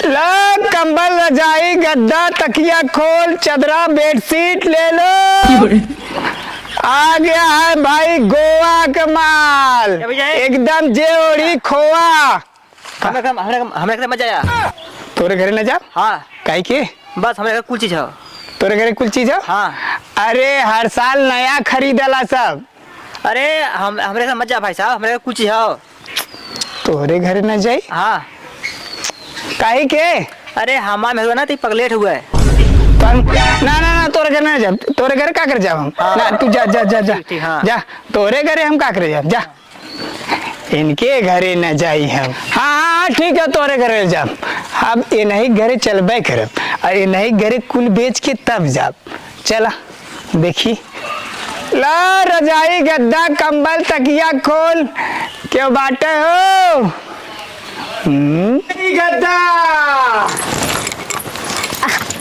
ला कंबल रजाई गद्दा तकिया खोल चदरा बेडशीट ले लो। आ गया है भाई गोवा का माल, एकदम जेओड़ी खोआ। हमें मजा आया। तोरे घरे न जा? हाँ काहे के? बस हमें कुल चीज है। तोरे घरे कुल चीज है? हाँ। अरे हर साल नया खरीदला सब। अरे हमारे घर मत जा भाई साहब, हमारे घर कुछ है। तोरे घरे न जाई? हाँ। काहे के? अरे हमारे में हुआ ना तो पगलेट हुआ है। ना ना ना तोरे घर न जा। तोरे घर का कर जाओ हम? हाँ। ना तू जा जा जा जा हाँ। जा। तोरे घरे हम का करे जा। इनके घरे न जाई हम। हाँ ठीक है तोरे घरे जा। अब ये नहीं घरे चलबे करब और ये नहीं घरे कुल बेच के तब जाब। चला देखी ला रजाई गद्दा कंबल तकिया खोल क्यों बाटे हो? गद्दा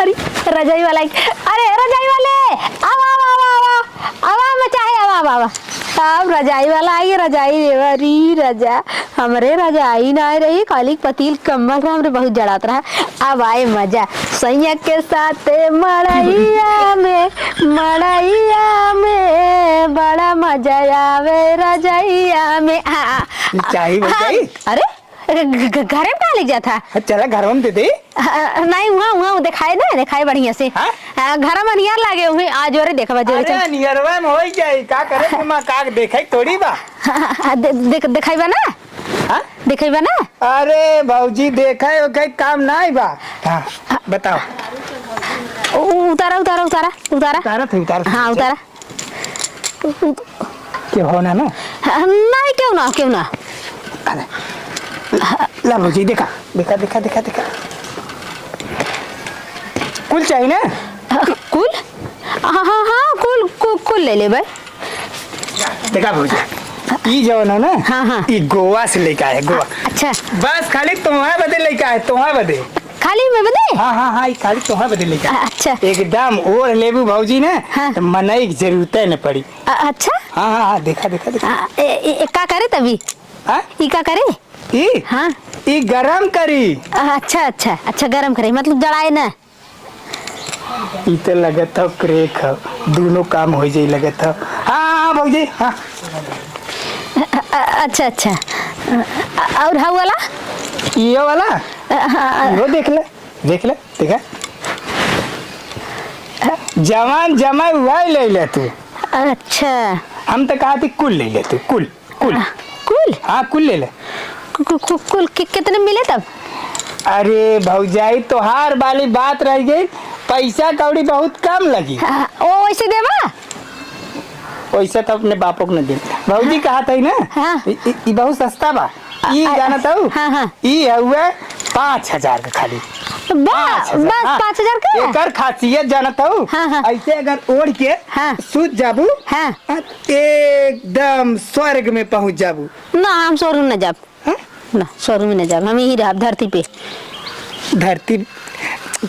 अरे रजाई वाला, अरे रजाई वाले आवा आवा आवा आवा आवा मैं चाहे आवा आवा आवा। अब रजाई वाला आई, रजाई अरे रजा हमरे रजाई ना रही, खाली पतील कम्बल का हमरे बहुत जड़ात रहा। अब आए मजा सैया के साथ मड़ैया में बड़ा मजा आवे रजाइया में। चाहिए अरे घरे में कहा ले जाता? चला घर में दे दे। नहीं वहाँ दिखाए बढ़िया से। घर में नियर लागे हुए आज और देखा अरे नियरवा में होई जाई का करे कि मां का देखाई थोड़ी बा। दिखाई ना? हां दिखाई ना? अरे भौजी देखाई ओके काम नहीं बा। हां बताओ। उतारा उतारा उतारा उतारा उतारा थे उतारा। हां उतारा। क्यों होना ना? नहीं क्यों ना ला भौजी देखा देखा देखा देखा देखा कुल चाहिए ना? कुल हाँ कुल ले ले भाई। देखा भौजी ई जो ना हाँ ई गोवा से लेके आए गोवा। अच्छा बस खाली तुम्हारे बदे लेके आए तुम्हारे बदे। खाली में बदे? हाँ खाली तुम्हारे बदे लेके आए। अच्छा एकदम और लेबू भौजी ने तो मनाई की जरूरत न पड़ी। अच्छा हाँ देखा देखा देखा। का करे तभी? ई का करे? ई हाँ ई गरम करी। अच्छा गरम करे मतलब जड़ाए ना? ई तो लगत हो क्रेक हो दोनों काम हो जाई लगत हो। हाँ भौजी हाँ। अच्छा और हाँ वाला? ये वाला वो देख ले देखा जवान जमा हुआ ले ले तू। अच्छा हम तो कहा थी कुल ले ले तू कुल। हाँ कुल ले ले। कुल कितने मिले तब? अरे भौजाई तो हार वाली बात रह गई, पैसा कौड़ी बहुत कम लगी। ओ वैसे देवा? वैसे तो अपने बापों को न दे। भौजी कहा था ना ये बहुत सस्ता बा। ये जाना था ये हुआ 5,000 का खाली। बस 5,000 का? एकर खासियत जाना था ऐसे अगर ओढ़ के सूत जाबू एकदम स्वर्ग में पहुंच जाबू। ना हम शोरूम न जाब। ना शोरूम में न जाब, हम यही रहब धरती पे। धरती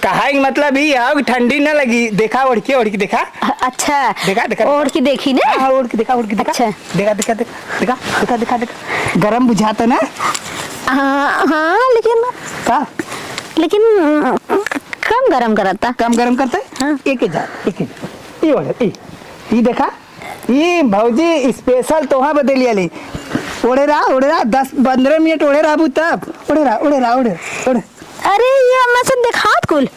कहा मतलब ही है ठंडी न लगी। देखा ओढ़ के देखा। अच्छा देखा ओढ़ के देखी ना? हाँ ओढ़ के देखा अच्छा देखा गरम बुझाता ना? हाँ लेकिन कम गरम करता है। एक ये देखा ये भौजी स्पेशल तोहा बदलिया ली। ओढ़े रहा 10-15 मिनट ओढ़े रहा तब ओढ़े रहा। अरे ये मैं सब दिखात कुल।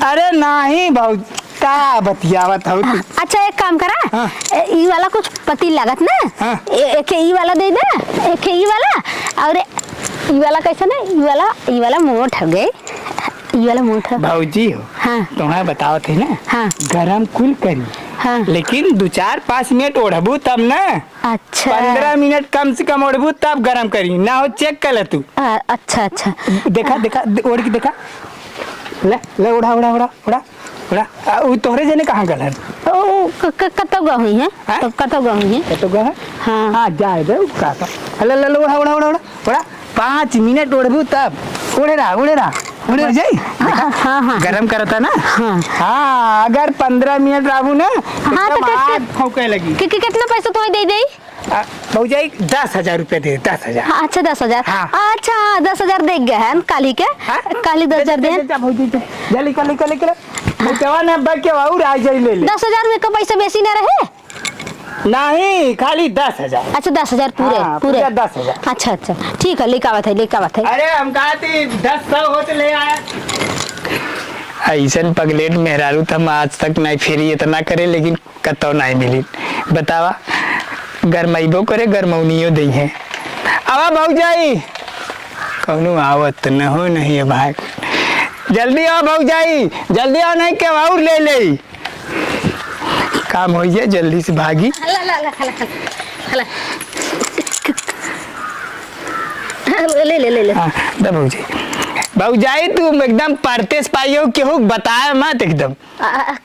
अरे नहीं भौजी का बतियावत हो तू। अच्छा एक काम करा ई वाला कुछ पति लागत ना? एक ई वाला दे दे, एक ई वाला और ई वाला कैसा ना? ई वाला मोट हो गए। ई वाला मोट भौजी हो। हाँ तुम्हें बताओ थे ना। हाँ गरम कुल करी। हाँ लेकिन 2-4-5 मिनट ओढ़बू तब ना। अच्छा 15 मिनट कम से कम ओढ़बू तब गरम करी ना हो चेक कर ले तू। अच्छा देखा ओढ़ के देखा। ले उड़ा तोहरे जने कहाँ गल है? कतौ गई है? कतौ गई है? हाँ जाए दे का उड़ा 5 मिनट ओढ़बू तब उड़े रहा जाई। हाँ गरम करता ना। हाँ अगर 15 मिनट रहू ना हाँ तो फौके लगी। कितना पैसा तो दे भौजाई 10,000 रुपया दे 10,000। अच्छा 10,000। हाँ। अच्छा 10,000 देख गए हैं काली के। हाँ? काली 10,000 दे। जल्दी कर जवान है बैठ के और आ जाई ले ले। 10,000 में का पैसा बेसी ना रहे। नहीं खाली 10,000। अच्छा 10,000 पूरे हाँ, पूरे पूरा 10,000। अच्छा अच्छा ठीक है लेका बात है। अरे हम कहा थी 10 होते ले आया। ऐसन पगलेट मेहरारू तो हम आज तक नहीं फेरी इतना करे लेकिन कतो नहीं मिली। बतावा गरमैबो करे गरमौनियो दी है। अब भौजाई कौनो आवत न हो नहीं भाई। जल्दी आओ भौजाई जल्दी आओ नहीं के और ले ले काम हो जाए जल्दी से भागी। ले हाँ भौजाई भौजाई तू एकदम परतेस पाइयो केहू बताया मत एकदम।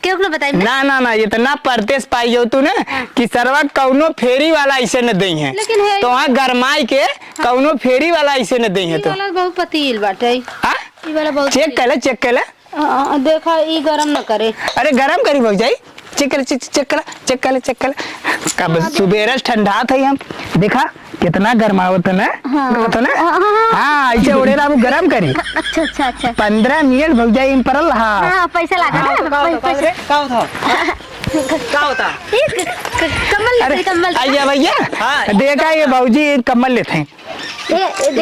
क्यों ना बताइए ना इतना परतेस पाइयो तू ना कि सरवा कौनो फेरी वाला ऐसे न दई है। लेकिन है तो वहाँ गरमाई के कौनो फेरी वाला ऐसे न दई है। तो वाला बहुत पतील बाटे। हाँ ई वाला बहुत चेक कर ले देखा ई गरम न करे। अरे गरम करी भौजाई चेक कर कब सुबेरस ठंडा था हम देखा कितना गर्मावत है ना। हाँ ऐसे उड़े ना गरम करी। अच्छा 15 मिनट भौजाई इन परल। हाँ पैसा लगा क्या होता कमल आइए भैया हाँ। देखा ये भाजी कम्बल लेते हैं।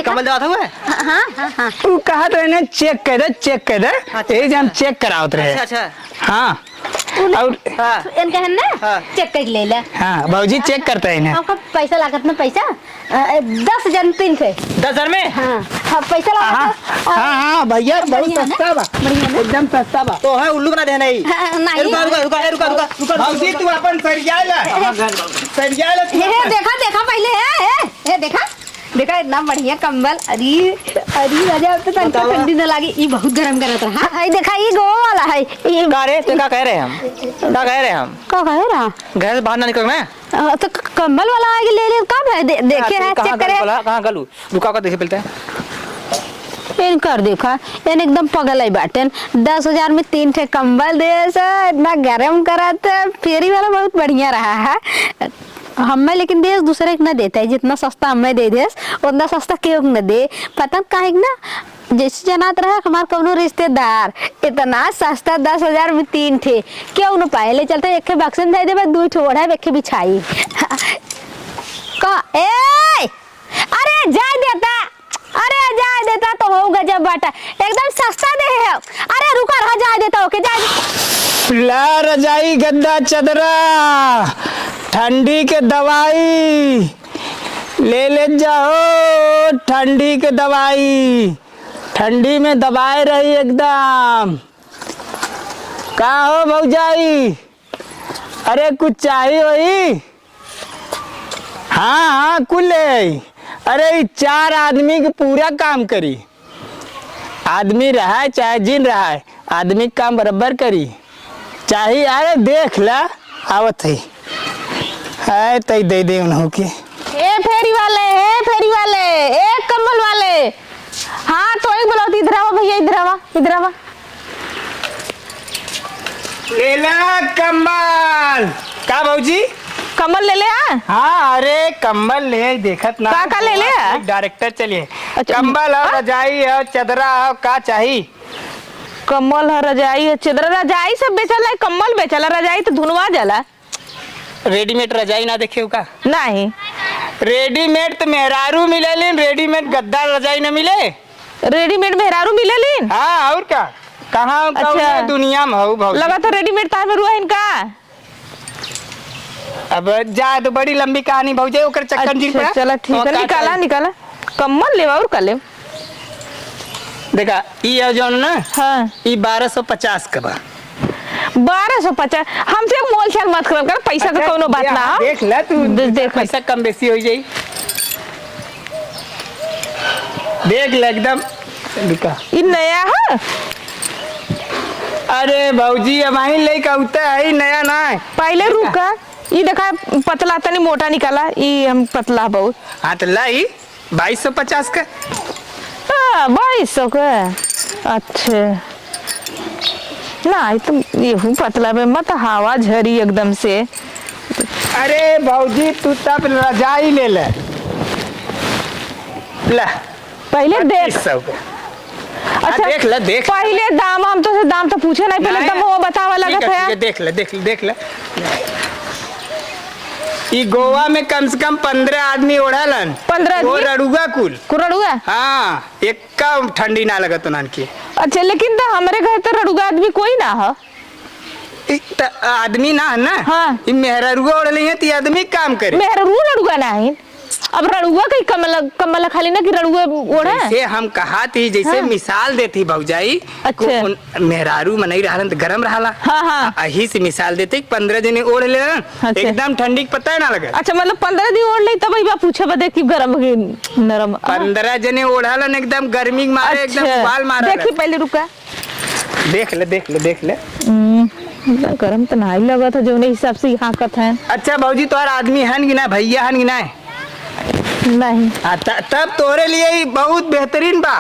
कमल दवा था वो? हाँ तू कहा तो ना चेक कर दे यही से हम चेक करावत रहे। अच्छा हाँ और हाँ इनका है ना हाँ। चेक कर ले हाँ भाजी चेक करते हैं ना। आपका पैसा लागत ना पैसा 10,000 3 थे। 10,000 में? हाँ पैसा लागत। हाँ भैया बहुत बढ़िया ना? सस्ता बा एकदम सस्ता बा। तो है उल्लू बना देना ही। नहीं रुका भाजी तू अपन सरिया ले देखा पहले है देखा इतना बढ़िया कंबल। अरे राजा अब तो तनका ठंडी न लागी ई बहुत गरम करत रहा। हाय देखा ई गो वाला है ई का रे तो क्या कह रहे हैं हम का कह रहा घर से बाहर ना निकलना है। तो कंबल वाला आगे ले कब है देखे है चेक करे कहाँ गलू रुका देखे पहले है। इन कर देखा इन एकदम पगल है बाटन 10,000 में 3 ठे कंबल दे इतना गरम करत फेरी वाला बहुत बढ़िया रहा है। हमें लेकिन देश दूसरे को न देता है जितना सस्ता हमें दे देस उतना सस्ता क्यों न दे पता काहे ना जैसे जनात रहा हमारे कौनो रिश्तेदार इतना सस्ता 10,000 में 3 ठे क्यों न पाए ले चलते एक बक्सन दे दे 2 ठे ओढ़ा एक बिछाई का ए जाए देता तो हो गजब बाटा एकदम सस्ता दे है। अरे रुका रहा जाए देता ओके जाए ला रजाई गद्दा चदरा ठंडी के दवाई ले जाओ। ठंडी के दवाई ठंडी में दबाए रही एकदम। का हो भौजाई अरे कुछ चाहिए वही। हाँ कुल अरे 4 आदमी के पूरा काम करी। आदमी रहा है चाहे जिन रहा है आदमी काम बराबर करी चाहिए। अरे देख ला आवत है तई दे उन्हों के। फेरी वाले एक कंबल वाले। हाँ तो एक बोला इधर आवा भैया इधर आवा ले ला कंबल। का भाजी कंबल ले ले। हाँ अरे कंबल ले देखत ना का ले ले डायरेक्टर चलिए। अच्छा, कंबल हो रजाई हो चदरा हो का चाहिए। कम्बल है रजाई है चदरा रजाई सब बेचला है कम्बल बेचला रजाई तो धुनवा जाला। रेडीमेड रजाई ना देखे का नहीं रेडीमेड तो मेहरारू मिले लेकिन रेडीमेड गद्दा रजाई न मिले। रेडीमेड मेहरारू मिले लीन। हाँ और का कहाँ अच्छा। दुनिया में हो लगा तो रेडीमेड तार में रुआ इनका। अब जा तो बड़ी लंबी कहानी भौजे ओकर चक्कर जिन अच्छा, चला ठीक है निकाला कम्बल लेवा और कर ले। देखा ये जो ना हाँ ये 1250 का बा। 1250 हमसे मोल छाल मत कर पैसा का कोनो बात ना। देख ले तू देख पैसा कम बेसी हो जाई। देख ले एकदम रुका ये नया है। अरे भौजी अब आई ले कहता है नया ना है। पहले रुका ये देखा पतला तनी मोटा निकाला ये हम पतला बहुत। हाँ तो लाई 2250 का। 2200 का अच्छा ना ये तो ये पतला में मत हवा झरी एकदम से अरे भौजी तू तब रजाई ले ले ला पहले देख 2500 के। अच्छा देख ले देख पहले दाम हम तो से दाम तो पूछे नहीं पहले दाम वो बतावा लगा ठीक है, था ठीक है, देख ले देख ले देख ले। ई गोवा में कम से कम 15 आदमी ओढ़ालन। 15 वो आदमी? रड़ुगा कुल। कुरड़ुआ। हाँ एक का ठंडी ना लगत उन्हन की। अच्छा लेकिन तो हमारे घर तो रड़ुगा आदमी कोई ना हो। आदमी ना है ना। हाँ। ई मेहररुआ ओढ़ ली है ती आदमी काम करे। मेरा रू रड़ुआ ना है। अब रड़ुआ कहीं कमल कमल खाली ना कि रड़ुआ ओढ़े। जैसे हम कहा थी जैसे हाँ। मिसाल देती भौजाई। अच्छा। मेहरारू मनई रहलन तो गरम रहला। हाँ, हाँ। अही से मिसाल देते 15 जने ओढ़ ले अच्छा। एकदम ठंडी के पता है ना लगे। अच्छा मतलब 15 दिन ओढ़ ले तब बा पूछे बदे कि गरम कि नरम। 15 जने ओढ़ालन एकदम गर्मी के मारे एकदम बाल मारे। देखी पहले रुका। देख ले देख ले देख ले। गरम तो नहीं लगा था जो हिसाब से यहाँ का था। अच्छा भौजी तोहर आदमी हन कि ना भैया हन कि ना नहीं तब तोरे लिए ही बहुत बेहतरीन बा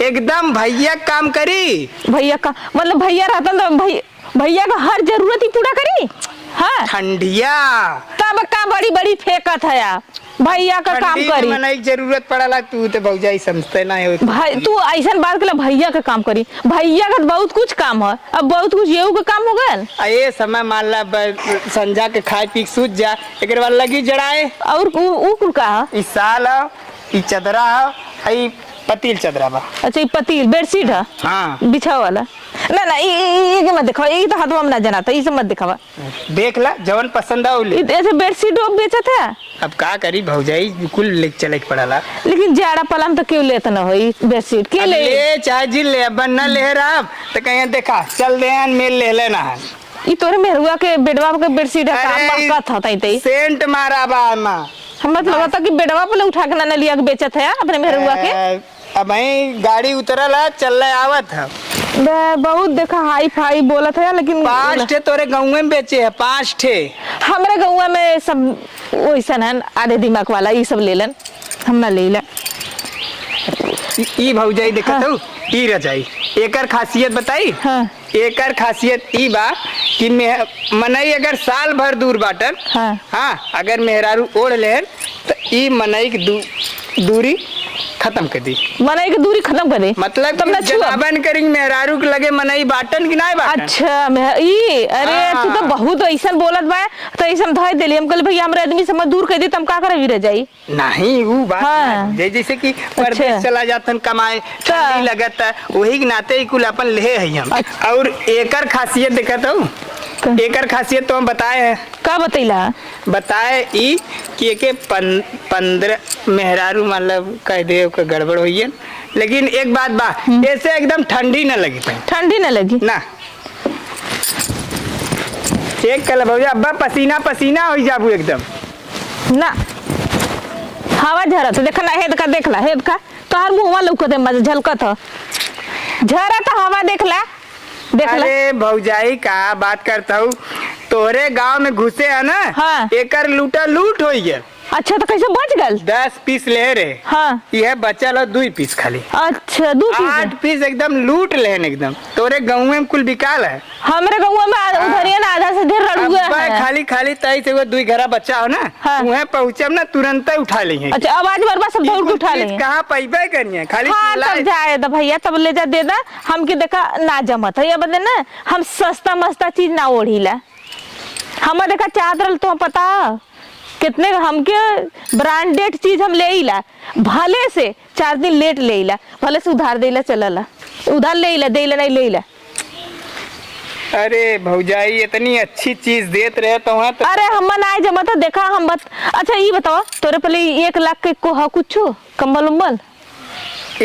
एकदम भैया काम करी। भैया का मतलब भैया रहता तो भैया का हर जरूरत ही पूरा करी। हाँ ठंडिया तब का बड़ी बड़ी फेंकत है यार भैया का काम करी। मनाई जरूरत पड़ला तू तो भौजाई समझते ना है। भाई तू ऐसा बात कर भैया का काम करी। भैया का बहुत कुछ काम है अब बहुत कुछ येऊ का काम हो गया। ये समय मान ला संजा के खाए पी सूझ जा एक बार लगी जड़ाए और ऊ कुल का है? इस साल ई चदरा है पतील चदरा बा। अच्छा ये पतील बेडशीट है। हाँ बिछाओ वाला ना ना ये मत दिखाओ ये तो हाथ में ना जनाता ये सब मत दिखावा। देख ला जवन पसंद आओ ले। ऐसे बेडशीट बेचा था। अब का करी भौजाई बिल्कुल ले चले के पड़ला। लेकिन जाड़ा पलम तो क्यों लेता ना हो बेडशीट के ले चाहे जिल ले अब न ले रहा तो कहीं देखा चल दे मेल ले लेना है। ये तोरे मेहरुआ के बेडवा के बेडशीट है काम का था तई सेंट मारा बा मां हम मत लगा था कि बेडवा पे उठा के ना लिया के बेचत है अपने मेहरुआ के। अब गाड़ी उतरल है चल आवत है बहुत देखा हाई फाई बोला था लेकिन 5 ठे तोरे गाँव में बेचे है 5 ठे। हमारे गाँव में सब वैसा है आधे दिमाग वाला ये सब ले लन हम ना ले ला। ई भौजाई देखत हो ई रजाई एकर खासियत बताई। हाँ। एकर खासियत ई बा कि मनई अगर साल भर दूर बाटन। हाँ अगर मेहरारू ओढ़ ले तो ई मनई की दूरी खत्म कर दी। मनई की दूरी खत्म कर दे मतलब तब जनाबन करेंगे मेहरारू के लगे मनई बाटन कि नहीं बाटन। अच्छा ई अरे तू तो बहुत ऐसा बोलत बा तो ऐसा धय देली हम कहले भैया हमरे आदमी से मत दूर कर दी तम का करे रह जाई। नहीं वो बात हाँ। जैसे कि परदेश चला जातन कमाए ठंडी लगत है वही के नाते कुल अपन ले है हम। और एकर खासियत देखत हो एकर खासियत तो हम बताए हैं। का बतैला बताए ई कि एके 15 मेहरारू मतलब कह दे के गड़बड़ होइए लेकिन एक बात बा ऐसे एकदम ठंडी न लगी ठंडी न लगी ना। चेक कर भैया अब्बा पसीना पसीना हो जाबू एकदम ना हवा झरा तो देखा ना हेद का देखला हेद का तोहर मुंहवा लौकत है मजा झलकत है झरा तो हवा देखला देखला। अरे भौजाई का बात करता हूँ तोरे गांव में घुसे है ना। हाँ। एकर लूटा लूट हो गया। अच्छा तो कैसे बच गल 10 पीस ले रे। हाँ। यह बचल 2 पीस खाली। अच्छा 2 पीस 8 पीस एकदम लूट लेन एकदम तोरे गाँव में कुल बिकाल है। हमरे गाँव में उधरिया ना आधा से ढेर रड़ुआ है। खाली खाली तई से वो 2 घरा बच्चा हो ना। हाँ। वहाँ पहुँचब ना तुरंत उठा लेंगे। अच्छा आवाज बरबा सब दौड़ के उठा लेंगे। कहाँ पैबे करिए खाली। हाँ तब जाए तो भैया तब ले जा दे दा हमके देखा ना जमत है बदे ना हम सस्ता मस्ता चीज ना ओढ़ीला हम देखा चाहत रहा तो पता कितने हमके ब्रांडेड चीज हम ले ला भले से 4 दिन लेट ले ला भले से उधार देला चलला उधार ले ला देला नहीं ले ला। अरे भौजाई इतनी अच्छी चीज देत रहे तो वहाँ तो। अरे हम ना जमत देखा हम अच्छा ये बताओ तोरे पहले 1 लाख के को कुछ कम्बल उम्बल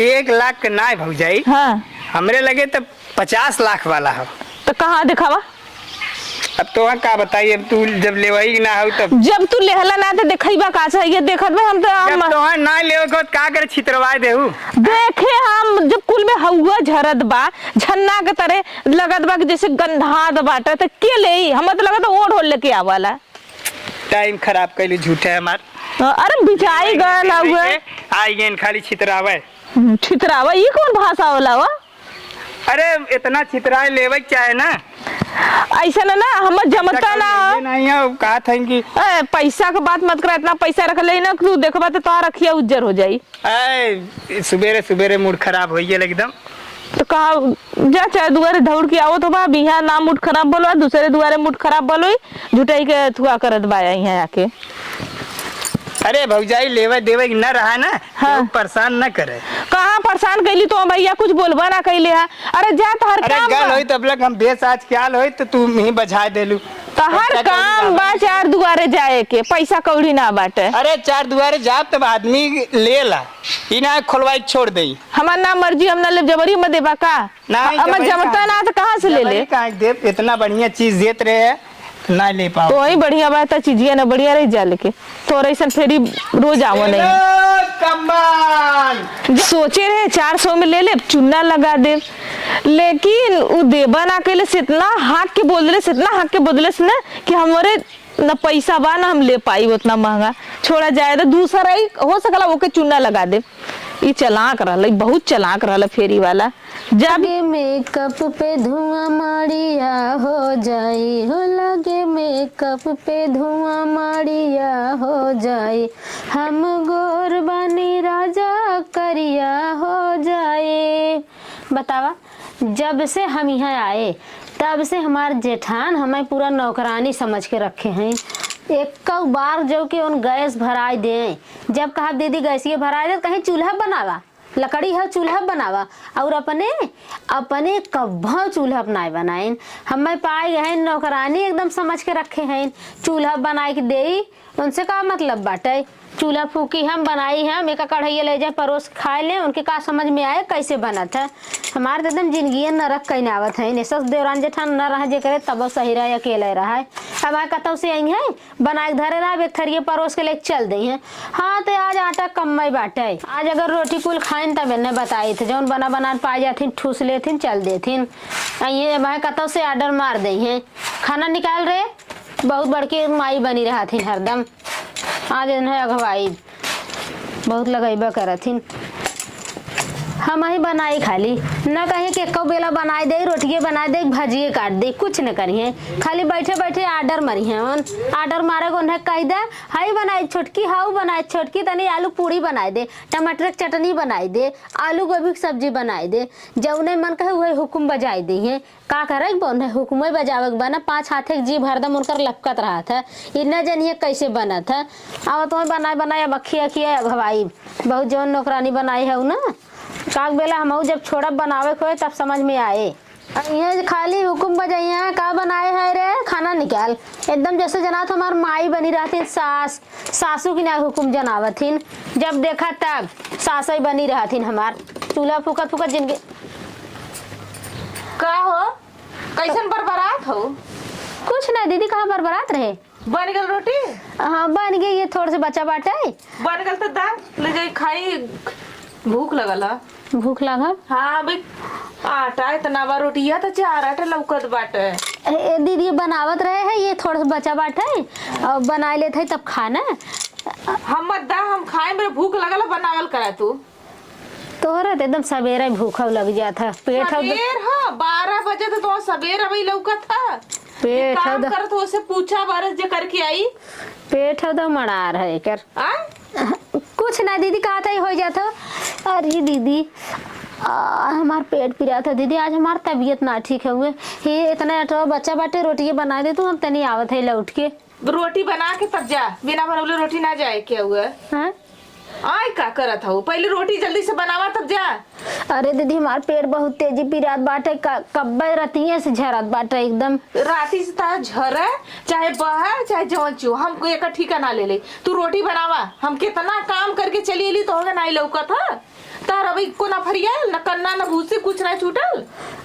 1 लाख के ना भौजाई। हाँ हमरे लगे तो 50 लाख वाला है। तो कहाँ दिखावा अब तो वहाँ का बताइए अब तू जब लेवाई ना हो तब जब तू लेहला ना तो देखइबा का चाहिए देखत में हम तो जब तो वहाँ ना लेवे को का करे छितरवाए देहू। देखे हम जब कुल में हवा झरत बा झन्ना के तरह लगत बा कि जैसे गंधात बाटा तो के ले हम तो लगत ओढ़ ओढ़ लेके आवाला। टाइम खराब कैली झूठे हमार। अरे बिचाई गल हुए आई गेन खाली छितरावे छितरावा ये कौन भाषा होला वा। अरे इतना छितराए लेवे चाहे ना ऐसा ना हम जमता ना ये नहीं है कहा था कि पैसा के बात मत कर, इतना पैसा रख ले ना तू देखबा तो तोहार रखिया उज्जर हो जाई। सुबेरे सुबेरे मूड खराब हो गया एकदम। तो कहा जा चाहे दुआरे दौड़ के आओ तो बा बिहार ना मूड खराब बोलो, दूसरे दुआरे मूड खराब बोलो, झुटाई के थुआ करत बाया यहाँ आके। अरे भौजाई लेवे देवे न रहा ना, हाँ। तो परेशान न करे। कहाँ परेशान कैली तो भैया कुछ बोलबा ना कैले है। अरे जा तहर अरे काम गल बा। होई तब लग हम बेस आज ख्याल होई तो तू ही बझा देलू। तहर काम बा चार दुआरे जाए के, पैसा कौड़ी ना बाटे। अरे चार दुआरे जाब तब आदमी ले ला, ई ना खोलवाई छोड़ दई। हमार ना मर्जी, हम ना ले जबरी में देबा का। नहीं, हम जबरी जमता कहाँ- ना तो कहाँ से ले ले। कहाँ दे, इतना बढ़िया चीज देत रहे है ना ले पाओ। तो वही बढ़िया बात है, चीजिया ना बढ़िया रही जा लेके तो ऐसा फेरी रोज आवो नहीं। कम्बल सोचे रहे 400 में ले ले चुन्ना लगा दे, लेकिन वो देबा ना कैले से इतना हाथ के बोल दिले, इतना हाथ के बोल से ना कि हमारे न पैसा बा ना हम ले पाई उतना महंगा। छोड़ा जाए तो दूसरा ही हो सकला ओके चुन्ना लगा दे। ये चलाक रहल, बहुत चलाक रहल फेरी वाला। जब लगे मेकअप पे धुआं मारिया हो जाए, हो लगे मेकअप पे धुआं मारिया हो जाए, हम गोर बनी राजा करिया हो जाए। बतावा, जब से हम यहाँ आए तब से हमारे जेठान हमें पूरा नौकरानी समझ के रखे हैं। एक बार जो कि उन गैस भराई दे, जब कहा दीदी गैस ये भराई दे, कहीं चूल्हा बनावा, लकड़ी है चूल्हा बनावा, और अपने अपने कब्बा चूल्हा अपनाए बनाए। हमें पाए गए नौकरानी एकदम समझ के रखे हैं, चूल्हा बनाए के दे, उनसे का मतलब बाटे। चूल्हा फूकी हम बनाई हम, एक कढ़ैया ले जाए परोस खाए ले, उनके का समझ में आए कैसे बनत है। हमारे तो एकदम जिंदगी नरक कहीं आवत है। सस देवरान जेठान न रहा जे करे तब सही रहा अकेले रहा है। अब आए कतौ से आई है बनाए धरे रहा, एक थरिये परोस के ले चल दी है। हाँ तो आज आटा कम्मई बाटे, आज अगर रोटी कुल खाइन तब ने बताई थे, जौन बना बना पाई जाथिन ठूस लेथिन चल देथिन। ये भाई कतौ से आर्डर मार दी है, खाना निकाल रहे, बहुत बड़की माई बनी रहा थी हरदम। आज इन्हें अगवाई बहुत लगेबा करथिन, हम ही बनाई खाली न कहीं कि एको बेला बनाई दे, रोटिये बनाई दे, भाजिए काट दे, कुछ न करिए, खाली बैठे बैठे आर्डर मरी है। आर्डर मारे को उन्हें कह दे हाई बनाई छोटकी, हाउ बनाई छोटकी, तनी आलू पूरी बनाई दे, टमाटर की चटनी बनाई दे, आलू गोभी की सब्जी बनाई दे। जब उन्हें मन कहे वही हुक्म बजाई दी है, का करे उन्हें हुक्म बजावे के बना, 5 हाथे जीभ हरदम उनकर लपकत रहा था, इतना जनिए कैसे बना था। अब तो बनाए बनाए अब अखिया अखिया भवाई बहुत जौन नौकरानी बनाई है ना, काक बेला हम जब छोड़ा बनावे को तब समझ में आए। ये खाली हुक्म बजाइया का बनाए है रे, खाना निकाल, एकदम जैसे जना तो हमार माई बनी रहती, सासू की ना हुक्म जनावथिन, जब देखा तब सास ही बनी रहथिन हमार, चूल्हा फूकत फूकत जिनके। का हो कैसन बरबरात हो? कुछ नहीं दीदी, कहाँ बरबरात रहे, बन गल रोटी? हाँ बन गई, ये थोड़े से बचा बाटे बन गल तो दाल ले जाई खाई, भूख लगल है। भूख लागल। हाँ भाई आटा इतना बा रोटिया तो 4 आटा लौकत बाटे। दीदी बनावत रहे है, ये थोड़ा सा बचा बाटे और बनाए लेते है तब खाना। हम मत दा, हम खाए, मेरे भूख लगल है, बनावल करा तू। तोहरा तो एकदम सवेरे भूख लग जाता, पेट सबेर हाँ 12 बजे तो तुम सबेर अभी लौकत था, पेट काम कर तो उससे पूछा बरस जे करके आई, पेट तो मड़ा रहे कर कुछ ना दीदी, कहा था हो जाता। अरे दीदी हमार पेट पिरा था दीदी, आज हमार तबीयत ना ठीक है हुए, ये इतना अटो बच्चा बाटे, रोटी बना दे तू, हम तनी आवत है लौट के। रोटी बना के तब जा, बिना बनवले रोटी ना जाए क्या हुआ? हाँ आय का करत हो, पहले रोटी जल्दी से बनावा तब जा। अरे दीदी हमार पेट बहुत तेजी पिरात बाटे, कब्बे रतिये से झरत बाटे एकदम। राती से तारा झरे चाहे बहे चाहे जवन चू, हम एक ठिकाना ले ले, तू रोटी बनावा, हम कितना काम करके चली एली तो होगा नहीं लौकत है तार अभी को ना फरिया न कन्ना न भूसी कुछ ना छूटल।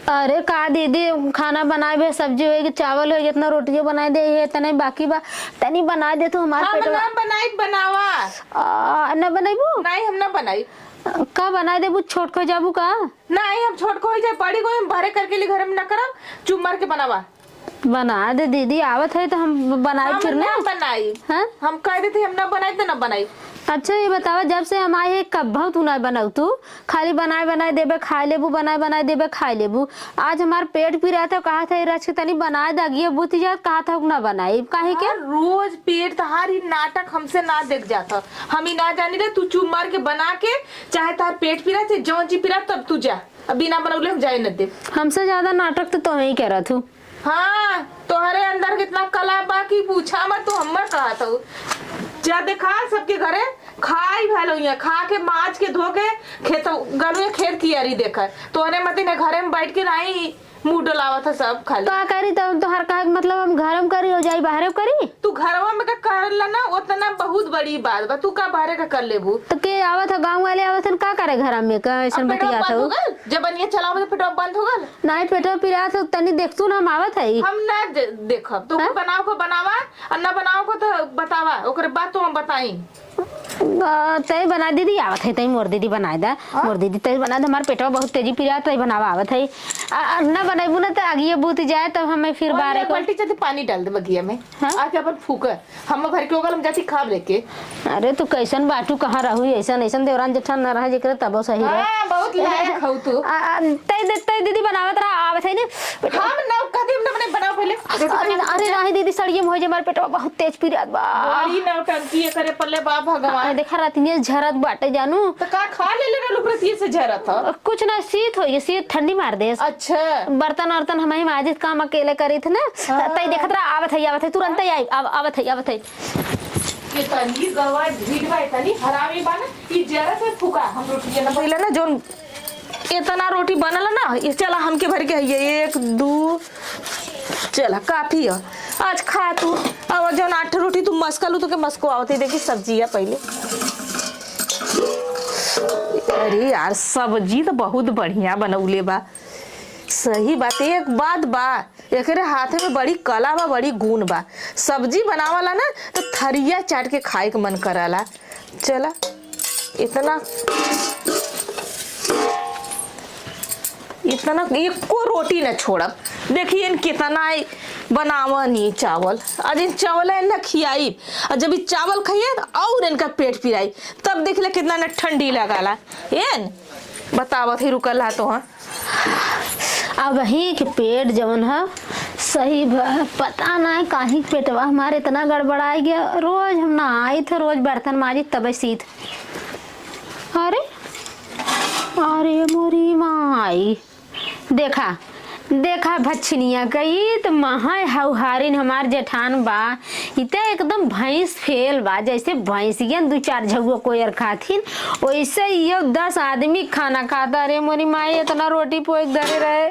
अरे का दीदी खाना बनाए, सब्जी होगी चावल होगी, इतना रोटियां बनाए दे, ये तने बाकी बा तनी बना दे तो हमारे पेट ना बनाई बनावा न बनाईबू नहीं, हम ना बनाई का बनाए दे, छोट को जाबू का नहीं, हम छोट को हो जाए बड़ी को हम भरे करके लिए घर में न करम, चुप मार के बनावा बना दे दीदी, आवत है तो हम बनाए फिर ना बनाई। हाँ? हम कह देते हम ना बनाई तो ना बनाई, अच्छा ये बतावा, जब से हम आए हैं कब तू ना बनाऊ, तू खाली बनाए बनाए देबे खाए लेबू, बनाए बनाए देबे खाए लेबू। आज हमार पेट पी रहा था, कहा था रच के तनी बनाए दागिए बुती जात, कहा था ना बनाई काहे के। रोज पेट तहार ही नाटक हमसे ना देख जाता, हम ही ना जानी रे। तू चुप मार के बना के, चाहे तार पेट पी रहा थे जौन जी पी रहा तब तू जा, अभी ना बनौले हम जाए न दे। हमसे ज्यादा नाटक तो ही कह रहा तू। हाँ तोहरे अंदर कितना कला बाकी पूछा मत, तू हमर कहा था जा देखा सबके घरे खाई भलो यहाँ खा के माछ के धो के खेत गलू खेत की यारी देखा तोहरे मत ने घरे में बैठ के नहीं मुंह डोलावा था सब खाली। का करी तब तोहर का मतलब हम घरम करी हो जाई बाहरे करी। तू घरवा में का कर लेना उतना बहुत बड़ी बात बा, तू का बाहरे का कर लेबू। तो के आवत है गांव वाले आवत है का करे घर में का ऐसा बतिया था जब बनिया चलाओ तो पेटवा बंद हो गल नहीं पेटवा पिरा तो तनी देखतू ना हम आवत है हम ना देखब। तू बनाओ को बनावा और ना बनाओ को तो बतावा, ओकरे बाद तो हम बताई। तय बना दीदी आवत है, तय मोर दीदी बनाए दा, मोर दीदी तय बना दे, हमार पेटवा बहुत तेजी पिरा तय बनावा आवत है। ना बनाइबू ना तो आगे बूत जाए तब हमें फिर बारे को बाल्टी जल्दी पानी डाल दे बगिया में। आज अपन फूकर हम भर के होगल हम जाती खाब लेके। अरे तू कैसन बाटू कहाँ रहू, ऐसन ऐसन देवरान जेठान न रहे जेकर तब सही रहे। हां बहुत लायक हौ तू। तय दीदी बनावत रहा आवत है ने हम ना कदी हम अपने बनाओ पहले। अरे नहीं दीदी सड़िए हो जे हमार पेटवा बहुत तेज पिरात बा, बड़ी नौटंकी करे पल्ले बा भगवान। देखा रातिनिया झरत बाटे जानू तो का खा ले लेना लुकरती से झरत था कुछ ना शीत हो गई, शीत ठंडी मार दे। अच्छा बर्तन वर्तन हम माजिद काम अकेले करी थे ना, तय देखत रहा आवत है तुरंत ही आई आवत है। ये तनी गवा भीड़ बा तनी हरामी बा ना, ई जरा से फुका हम रोटी ना पहले ना जोन इतना रोटी बनल ना, ये चला हमके भर के है 1 2 चला काफी है आज खा तू। अब जो 8 रोटी तू मस्कलू तो के मस्को आवती देखी सब्जी है पहले। अरे यार सब्जी तो बहुत बढ़िया बनौले बा, सही बात। एक बात बा एकरे हाथे में बड़ी कला बा, बड़ी गुण बा। सब्जी बनावाला ना तो थरिया चाट के खाए के मन कराला। चला इतना एको रोटी न छोड़ब। देखिए इन कितना बनावा नहीं चावल, आज इन चावल है ना खियाई, और जब ये चावल खाइए और इनका पेट पिराई तब देख ले कितना न ठंडी लगाला। एन बतावत ही रुकल है तो हाँ अब वही के पेट जवन है सही पता नहीं काहे पेटवा हमारे इतना गड़बड़ा गया। रोज हम नहाई थे, रोज बर्तन माजी तब सीत। अरे अरे मोरी माई देखा भछनिया गई तो महा हौहारिन हमार जेठान बा, इतना एकदम भैंस फेल बा, जैसे भैंसिया 2-4 झगुआ कोयर खाथिन वैसे ये 10 आदमी खाना खाता। अरे मोरी माई इतना रोटी पोई धरे रहे,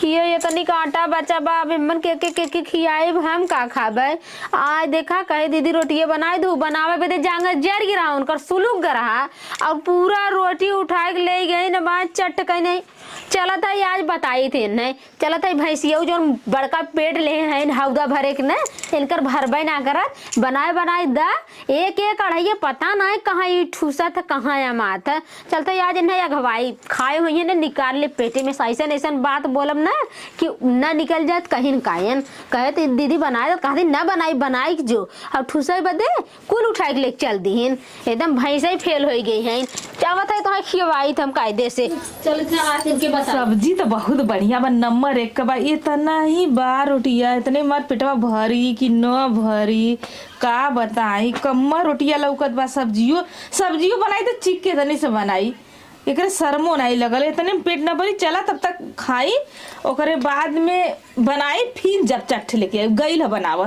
ये इतनी का आटा बचा बा, अब हमन के खियाए हम का खाबे। आज देखा कहे दीदी रोटिये बनाए दू, बनावे बदे जांगर जर गिरा उनकर सुलूक गरहा और पूरा रोटी उठा के ले गई न बात चट कहीं नहीं चलत है। आज बताई थे नहीं चलत है भैंसिया जो बड़का पेट ले हैं हौदा भरे के न इनकर भरबे ना करत, बनाए दा एक अढ़ाई पता नहीं कहाँ ये ठूसा था कहाँ अमात है। चलते आज इन्हें अगवाई खाए हुई ने निकाल ले पेटे में। ऐसन ऐसन बात बोलब ना कि ना निकल जात कहीं न कायन कहे तो दीदी बनाए तो कहा ना बनाई जो अब ठूसा बदे कुल उठा के ले चल दीन, एकदम भैंसा ही फेल हो गई है। चावत है तो खिलवाई थे हम कायदे से। चल सब्जी तो बहुत बढ़िया बा, नंबर 1 का बा। इतना ही बा रोटिया इतने मार पेटवा भरी कि न भरी का बताई। कम्मा रोटिया लौकत बा, सब्जियों बनाई तो चिक के तनी से बनाई, एक शर्मो नहीं लगल। इतने पेट न भरी चला तब तक खाई, ओकरे बाद में बनाई फिर जब चट लेके गई है बनावा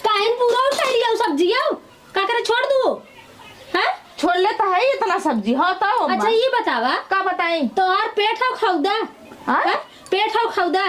काहे पूरा उठा लिया सब्जियां का करे छोड़ दू हैं छोड़ लेता है इतना सब्जी। हाँ तो अच्छा ये बतावा का बताई तो यार पेट हो खौदा हाँ पेट हो खौदा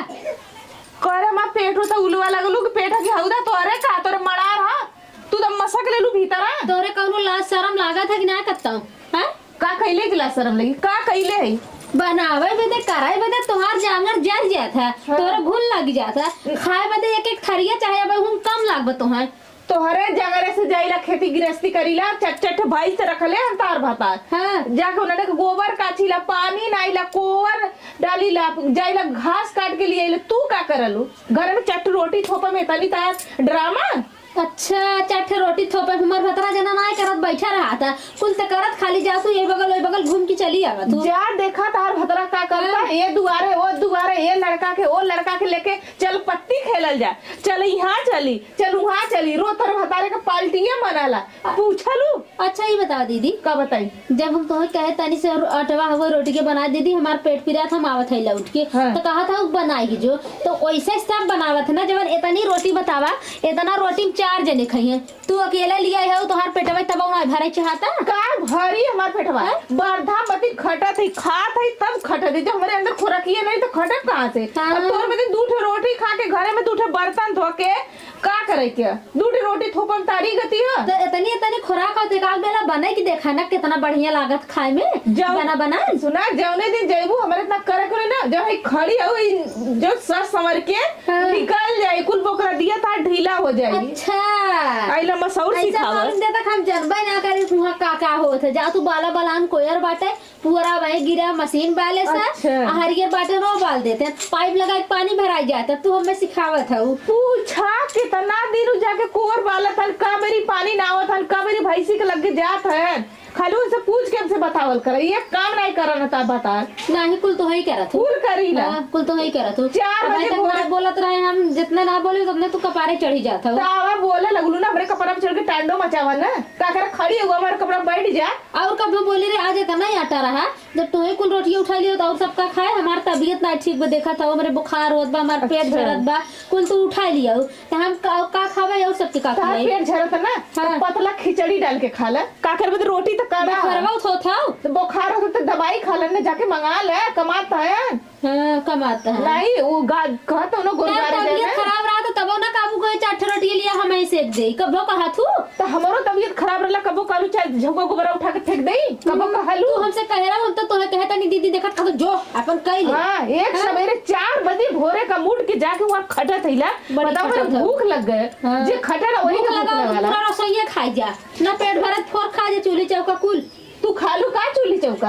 करे मां पेट हो तो उलवा लगलू कि पेट के हौदा तो अरे का तोरे मड़ार हां तू तो मसक लेलू भीतर हां तोरे कौनो लाज शरम लागत है कि ना करता हैं का कइले गिला शरम लगी का कइले है बनावे बदे कराए बदे तोहार जांगर जर जात है, तोरे घुल लग जात है, खाए बदे एक थरिया चाहे अब हम कम लागबे तोहार तो हरे जगरे से जाइला खेती गृहस्थी करीला चट भाई से रखले हम तार भातार। हाँ जाके उन्होंने गोबर काचीला पानी नाइला कोवर डालीला जाइला घास काट के लिए तू का करलू घर में चट रोटी थोपा में तनी तार ड्रामा अच्छा चार रोटी थोपे हमर भतरा जना ना करत बैठा रहा था कुल ते करत खाली जा तू ये बगल ओए बगल घूम के चली आवा तू जा देखा तार भतरा का करता है, ये दुआरे वो दुआरे, ये लड़का के वो लड़का के लेके चल पत्ती खेलल जा, चल यहाँ चली, चल वहाँ चली, रो तर भतारे का पाल्टियां बनाला। पूछलू अच्छा ये बता दीदी का बताई जब हम तुम्हें कहे तनी से अटवा हुआ रोटी के बना दीदी हमार पेट पीरा था हम आवत है उठ के हाँ। तो कहा था बनाएगी जो तो वैसे सब बनावत है ना जब इतनी रोटी बतावा इतना रोटी में 4 जने खाइए तू अकेले लिया है तोहार पेटवा तब ना भरे चाहता का भरी हमार पेटवा बर्धा मती खटत है, खात है तब खटत है, जब हमारे अंदर खुराकिए नहीं तो खटत कहाँ से। हाँ। अब तोर में 2 रोटी खा के घरे में 2 बर्तन धो के का करे के 2 रोटी थोपम तारी गति है। तो इतनी खुराक और एकाल बेला बने की देखा ना कितना बढ़िया लागत खाए में बना बना सुना जौने दिन जैबू हमारे इतना करे करे ना जब है खड़ी हो जो सस संवर के हाँ। निकल जाए कुल बोकरा दिया था ढीला हो जाएगी। अच्छा आइला मसौर ऐसा सिखावा मालूम देता हम जनबे ना करे तुहा का होत है जा तू बाला बलान कोयर बाटे पूरा वही गिरा मशीन बाले से अच्छा। हरियर बाटे रो बाल देते हैं पाइप लगा के पानी भराई जाता तू हमें सिखावत है पूछा कितना दिन जाके कुंवर वाला था का मेरी पानी ना आवत था का मेरी भैंसी के लग जात है खाली उनसे पूछ के हमसे बतावल कर ये काम नहीं करना था बता नहीं कुल तो ही करत फूल करी ना कुल तो ही करत हूँ 4 बजे तक ना बोलत रहे हम जितने ना बोले उतने तू कपारे चढ़ी जाता हो तावा बोले लगलू ना हमरे कपड़ा में चढ़ के टांडो मचावा ना का कर खड़ी हो हमारे कपड़ा में बैठ जा और कब बोली रे आज इतना ही आटा रहा जब तुम्हें कुल रोटियां उठा लियो तो और सबका खाए हमारा तबीयत ना ठीक बा देखा था हमारे बुखार होत बा हमारा पेट अच्छा। झरत बा कुल तू उठा लिया तो हम का खावे और सबके का तार खाए पेट झरत ना तो हाँ। पतला खिचड़ी डाल के खा ले का कर बद रोटी तो का खरवा उठो था तो बुखार हो तो दवाई खा लेने जाके मंगा ले कमाता है हाँ कमाता है नहीं वो कहता हूँ ना गुरुद्वारे तबीयत जाने खराब रहा तो तबो ना काबू गए चार रोटी लिया हमें सेक दे कबो कहा तू तो हमारो तबीयत खराब रहला कबो कालू चाहे झगो गोबरा उठा के फेंक दई कबो कहलू तू हमसे कह रहा हूं तो तोहे कहता नहीं दीदी देखत खा जो अपन कह ले हाँ एक सवेरे 4 बजे भोरे का मुड़ के जाके वहाँ खटा थैला बड़ी बताओ खटत मेरे है। भूख लग गए हाँ। जे खटा ना वही भूख का भूख लगा लगला पूरा रसोईया खाई जा ना पेट भरत फोर खा जा चूल्हे चौका कुल तू खालू का चूल्ही चौका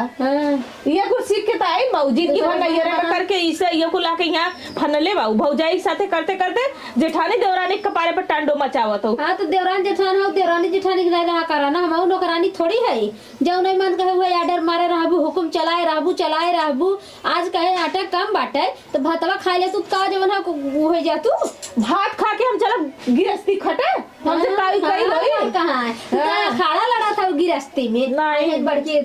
ये कुछ सीख के ताई मौजी की बना ये रे करके इसे ये को लाके यहाँ फनले बाऊ भौजाई साथे करते करते जेठानी देवरानी के कपारे पर टांडो मचावत हो हाँ तो देवरान जेठान हो देवरानी जेठानी नहीं रहा कराना हम नौकरानी थोड़ी है जो नहीं मन कहे हुए आर्डर मारे रहबू हुकुम चलाए रहबू आज कहे आटा कम बाटे तो भातवा खाए ले तू का जवन हो जा तू भात खा के हम चला गिरस्ती खटे हमसे काई काई होई कहाँ है खाड़ा लड़ा था गिरस्ती में नहीं। बड़के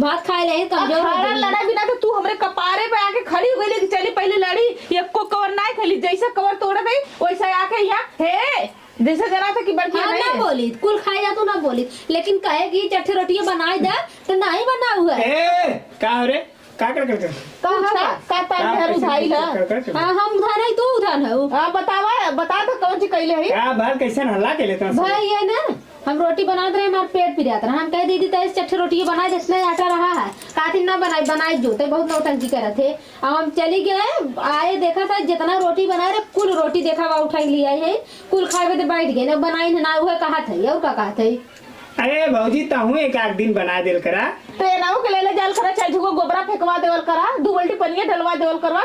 भात खाए ले कमजोर हो खाना गई। लड़ा बिना तो तू हमरे कपारे पे आके खड़ी हो गई कि चली पहले लड़ी ये को कवर ना खेली जैसा कवर तोड़ गई वैसा आके यहाँ हे जैसे जना था कि बढ़िया हाँ नहीं ना है। बोली कुल खाए जा तू ना बोली लेकिन कहे कि चट्टे रोटियां बनाए दे तो नहीं बना हुआ ए का हो रे का कर पूछा का तार घर उठाई है हाँ हम उधर नहीं तू उधर है हाँ बतावा बता तो कौन सी कैले है का बात कैसे हल्ला के लेता भाई ये ना हम रोटी बना रहे हमारे पेट पी जाता हम कह दीदी तेज चट्टे रोटी बनाए जितने आटा रहा है काथिन ना बनाई जोते बहुत नौटंकी करे थे अब हम चली गए आए देखा था जितना रोटी बनाए रहे कुल रोटी देखा हुआ उठाई लिया है कुल खाए तो बैठ गए ना बनाई ना हुआ कहा था और का कहा था अरे भौजी ताहू एक आध दिन बना देल करा ट्रेनों के ले जाल करा चाहे झुको गोबरा फेंकवा देवल करा 2 बाल्टी पनिया डलवा देवल करवा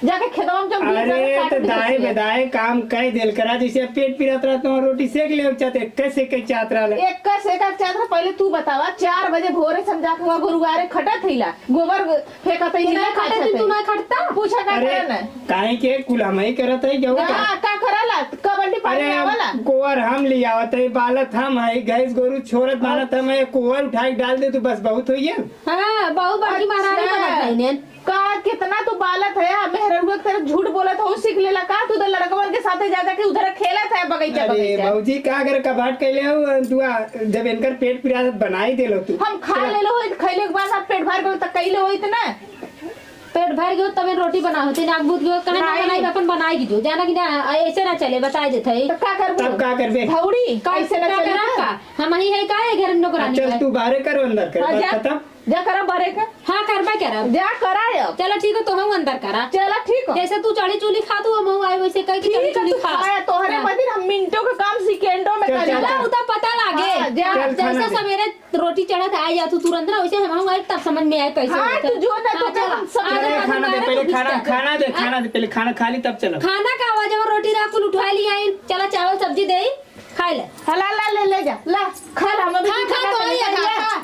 जाके खेतवा में जब अरे तो दाए बेदाए काम कह देल करा जैसे पेट पीरत रहता हूँ रोटी सेक ले चाहते कैसे के चाहत रहा एक का सेका चाहता पहले तू बतावा 4 बजे भोरे समझा के गुरुवारे खटा थैला गोबर फेंका थई तू ना खटता पूछा का अरे करना काहे के कुल हम ही करत है क्यों का करला का बाल्टी पानी अरे आवला कोवर हम ले आवत है बालत हम है गैस गोरू छोरत बालत हम है कोवर उठा के डाल दे तो बस बहुत होई है हाँ बहुत बड़ी महारानी अच्छा। बना था का कितना तू बालत है मेहरुआ की तरह झूठ बोला था वो सीख लेला का तू तो लड़कवन के साथे जा के उधर खेला था बगीचा अरे बगीचा भौजी का कर कबाट कैले हो दुआ जब इनकर पेट पीरा बनाई देलो तू हम खा ले लो खैले के बाद आप पेट भर गए तक कैले होई ना पेट भर गयो तब रोटी बना होती नाक बूत गयो कहे ना नहीं। बनाई अपन बनाएगी जो जाना कि ना ऐसे ना चले बता देते तो का कर तब का करबे धौड़ी कैसे ना चले का हम ही है का है घर में नौकरानी चल का तू बाहर करो अंदर कर हाँ, बस जा खत्म जा करा भरे का हाँ करबा करा जा करा अब चलो ठीक है तो हम अंदर करा चला ठीक हो जैसे तू चढ़ी चूली खा तू हम आए वैसे कह के चढ़ी ठीक है चूली तू खा खाया तोहरे हाँ। मदिर हम मिनटों का काम सेकंडों में चल, कर चल, लेला चला उतना पता लागे हाँ, जा, चल, खाना जैसे दे। सवेरे रोटी चढ़त आ जा तू तुरंत ना वैसे हम आए तब समझ में आए कैसे हाँ, होता है। तू जो ना तो हाँ, चला। हम सब आधा अरे आधा खाना दे बारह पहले तो खाना बीस तक। खाना दे खाना दे पहले खाना खा ली तब चलो खाना का आवाज और रोटी रात को उठा लिया चला चावल सब्जी दे ले ला ला ले ले जा ला खा ला हम खा तो ये खा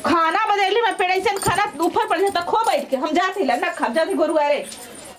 खाना बदली मैं पेड़ से खाना ऊपर पड़ जाता खो बैठ के हम जाते ला ना खा जाते गोरु अरे